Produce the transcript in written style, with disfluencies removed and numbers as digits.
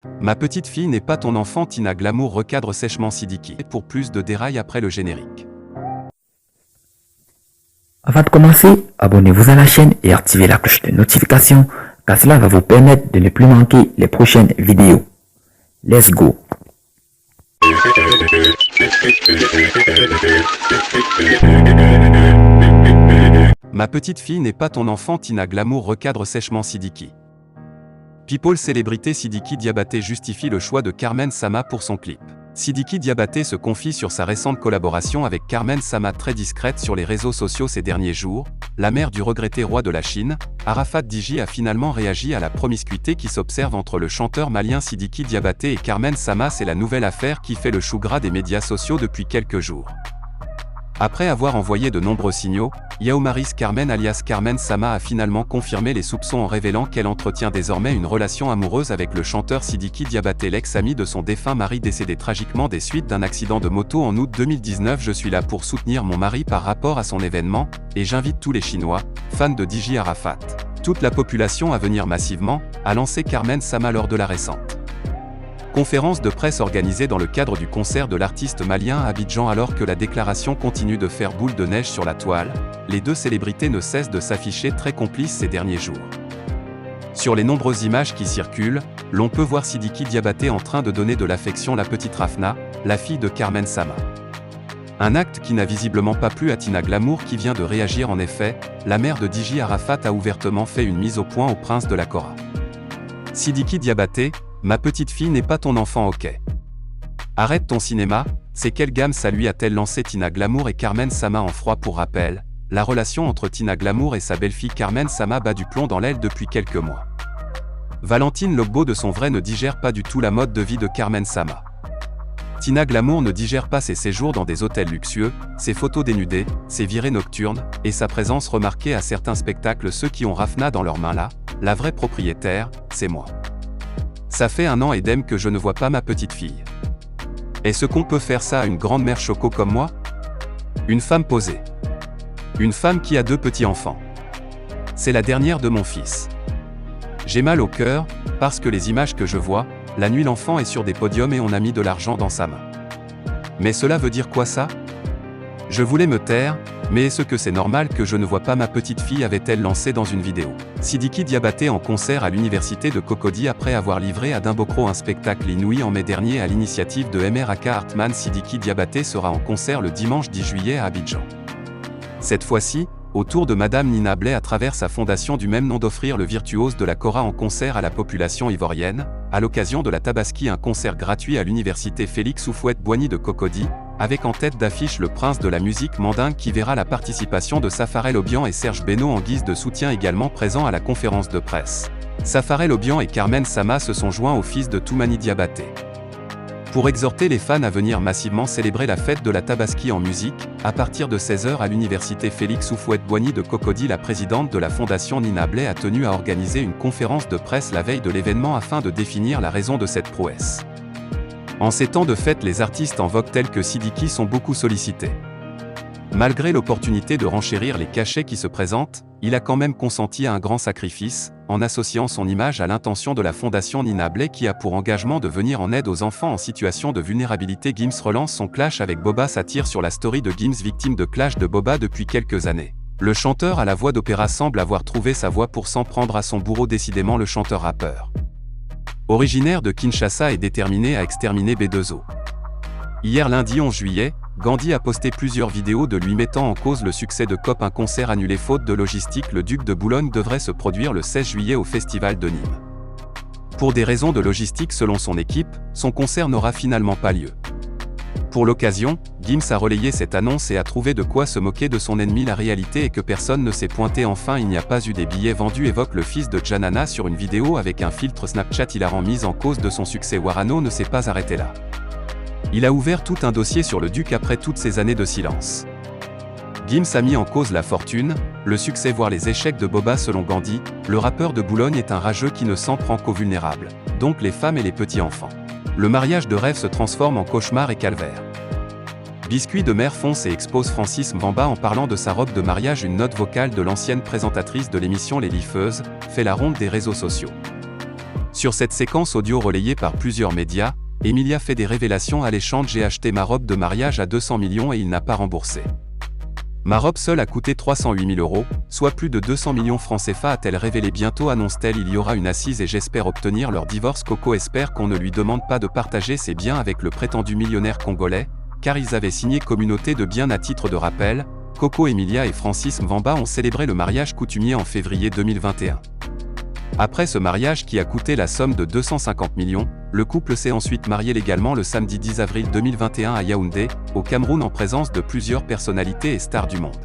Ma petite fille n'est pas ton enfant. Tina Glamour recadre sèchement Sidiki. Pour plus de dérails après le générique. Avant de commencer, abonnez-vous à la chaîne et activez la cloche de notification car cela va vous permettre de ne plus manquer les prochaines vidéos. Let's go! Ma petite fille n'est pas ton enfant. Tina Glamour recadre sèchement Sidiki. People célébrité Sidiki Diabaté justifie le choix de Carmen Sama pour son clip. Sidiki Diabaté se confie sur sa récente collaboration avec Carmen Sama très discrète sur les réseaux sociaux ces derniers jours. La mère du regretté roi de la Chine, Arafat Digi a finalement réagi à la promiscuité qui s'observe entre le chanteur malien Sidiki Diabaté et Carmen Sama. C'est la nouvelle affaire qui fait le chou gras des médias sociaux depuis quelques jours. Après avoir envoyé de nombreux signaux, Yaomaris Carmen alias Carmen Sama a finalement confirmé les soupçons en révélant qu'elle entretient désormais une relation amoureuse avec le chanteur Sidiki Diabaté, l'ex-ami de son défunt mari décédé tragiquement des suites d'un accident de moto en août 2019. Je suis là pour soutenir mon mari par rapport à son événement, et j'invite tous les Chinois, fans de Digi Arafat, toute la population à venir massivement, a lancé Carmen Sama lors de la récente conférence de presse organisée dans le cadre du concert de l'artiste malien à Abidjan. Alors que la déclaration continue de faire boule de neige sur la toile, les deux célébrités ne cessent de s'afficher très complices ces derniers jours. Sur les nombreuses images qui circulent, l'on peut voir Sidiki Diabaté en train de donner de l'affection à la petite Rafna, la fille de Carmen Sama. Un acte qui n'a visiblement pas plu à Tina Glamour qui vient de réagir. En effet, la mère de Digi Arafat a ouvertement fait une mise au point au prince de la Kora. Sidiki Diabaté, ma petite fille n'est pas ton enfant, ok. Arrête ton cinéma, c'est quelle gamme ça lui a-t-elle lancé Tina Glamour et Carmen Sama en froid. Pour rappel, la relation entre Tina Glamour et sa belle-fille Carmen Sama bat du plomb dans l'aile depuis quelques mois. Valentine Lobbo de son vrai ne digère pas du tout la mode de vie de Carmen Sama. Tina Glamour ne digère pas ses séjours dans des hôtels luxueux, ses photos dénudées, ses virées nocturnes, et sa présence remarquée à certains spectacles. Ceux qui ont Rafna dans leurs mains là, la vraie propriétaire, c'est moi. Ça fait 1 an et demi que je ne vois pas ma petite fille. Est-ce qu'on peut faire ça à une grande mère choco comme moi? Une femme posée. Une femme qui a 2 petits enfants. C'est la dernière de mon fils. J'ai mal au cœur, parce que les images que je vois, la nuit l'enfant est sur des podiums et on a mis de l'argent dans sa main. Mais cela veut dire quoi ça? Je voulais me taire, mais est-ce que c'est normal que je ne vois pas ma petite fille, avait-elle lancé dans une vidéo. Sidiki Diabaté en concert à l'université de Cocody après avoir livré à Dimbocro un spectacle inouï en mai dernier à l'initiative de MRAK Hartman. Sidiki Diabaté sera en concert le dimanche 10 juillet à Abidjan. Cette fois-ci, autour de Madame Nina Blay à travers sa fondation du même nom d'offrir le virtuose de la Kora en concert à la population ivoirienne, à l'occasion de la Tabaski, un concert gratuit à l'université Félix Houphouët-Boigny de Cocody, avec en tête d'affiche le prince de la musique mandingue qui verra la participation de Safarel Obian et Serge Beno en guise de soutien également présent à la conférence de presse. Safarel Obian et Carmen Sama se sont joints au fils de Toumani Diabaté pour exhorter les fans à venir massivement célébrer la fête de la Tabaski en musique, à partir de 16h à l'université Félix Houphouët-Boigny de Cocody. La présidente de la fondation Nina Blay a tenu à organiser une conférence de presse la veille de l'événement afin de définir la raison de cette prouesse. En ces temps de fête, les artistes en vogue tels que Sidiki sont beaucoup sollicités. Malgré l'opportunité de renchérir les cachets qui se présentent, il a quand même consenti à un grand sacrifice, en associant son image à l'intention de la fondation Nina Blay qui a pour engagement de venir en aide aux enfants en situation de vulnérabilité. Gims relance son clash avec Boba. Satire sur la story de Gims, victime de clash de Boba depuis quelques années. Le chanteur à la voix d'opéra semble avoir trouvé sa voie pour s'en prendre à son bourreau. Décidément, le chanteur-rappeur originaire de Kinshasa est déterminé à exterminer B2O. Hier lundi 11 juillet, Gandhi a posté plusieurs vidéos de lui mettant en cause le succès de COP, un concert annulé faute de logistique. Le Duc de Boulogne devrait se produire le 16 juillet au Festival de Nîmes. Pour des raisons de logistique selon son équipe, son concert n'aura finalement pas lieu. Pour l'occasion, Gims a relayé cette annonce et a trouvé de quoi se moquer de son ennemi. La réalité est que personne ne s'est pointé. Enfin, il n'y a pas eu des billets vendus, évoque le fils de Janana sur une vidéo avec un filtre Snapchat hilarant mise en cause de son succès. Warano ne s'est pas arrêté là. Il a ouvert tout un dossier sur le Duc après toutes ces années de silence. Gims a mis en cause la fortune, le succès voire les échecs de Boba. Selon Gandhi, le rappeur de Boulogne est un rageux qui ne s'en prend qu'aux vulnérables, donc les femmes et les petits-enfants. Le mariage de rêve se transforme en cauchemar et calvaire. Biscuit de mer fonce et expose Francis Mbamba en parlant de sa robe de mariage. Une note vocale de l'ancienne présentatrice de l'émission Les Liffeuses fait la ronde des réseaux sociaux. Sur cette séquence audio relayée par plusieurs médias, Emilia fait des révélations alléchantes. J'ai acheté ma robe de mariage à 200 millions et il n'a pas remboursé. Ma robe seule a coûté 308 000 €, soit plus de 200 millions francs CFA, a-t-elle révélé. Bientôt, annonce-t-elle, il y aura une assise et j'espère obtenir leur divorce. Coco espère qu'on ne lui demande pas de partager ses biens avec le prétendu millionnaire congolais, car ils avaient signé communauté de biens. À titre de rappel, Coco Emilia et Francis Mvamba ont célébré le mariage coutumier en février 2021. Après ce mariage qui a coûté la somme de 250 millions, le couple s'est ensuite marié légalement le samedi 10 avril 2021 à Yaoundé, au Cameroun, en présence de plusieurs personnalités et stars du monde.